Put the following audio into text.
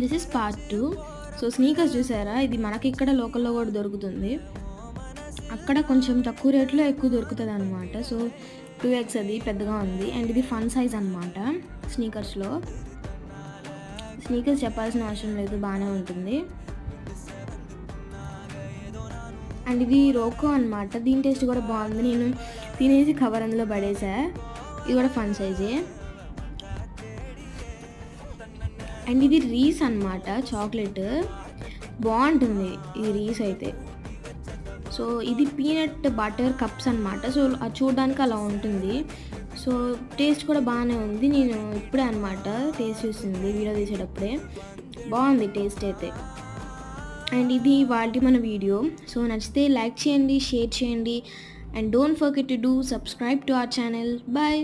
This is part 2. So sneakers చూసారా, ఇది మనకి ఇక్కడ లోకల్‌లో కూడా దొరుకుతుంది. అక్కడ కొంచెం తక్కువ రేట్‌లో ఎక్కువ దొరుకుతదనమాట. సో 2x అది పెద్దగా ఉంది. అండ్ ఇది ఫన్ సైజ్ అనమాట స్నీకర్స్‌లో. స్నీకర్స్ చెప్పాల్సిన అవసరం లేదు, బాగానే ఉంటుంది. అండ్ ఇది రోకో అనమాట. దీని టేస్ట్ కూడా బాగుంది. నేను తినేసి కవర్ అందులో పడేసా. ఇది కూడా ఫన్ సైజే. అండ్ ఇది రీస్ అనమాట, చాక్లెట్ బాగుంటుంది ఈ రీస్ అయితే. సో ఇది పీనట్ బటర్ కప్స్ అనమాట. సో అది చూడడానికి అలా ఉంటుంది. సో టేస్ట్ కూడా బాగానే ఉంది. నేను ఇప్పుడే అనమాట టేస్ట్ చూసింది, వీడియో తీసేటప్పుడే. బాగుంది టేస్ట్ అయితే. అండ్ ఇది వాళ్ళ మన వీడియో. సో నచ్చితే లైక్ చేయండి, షేర్ చేయండి, and don't forget to do subscribe to our channel. Bye.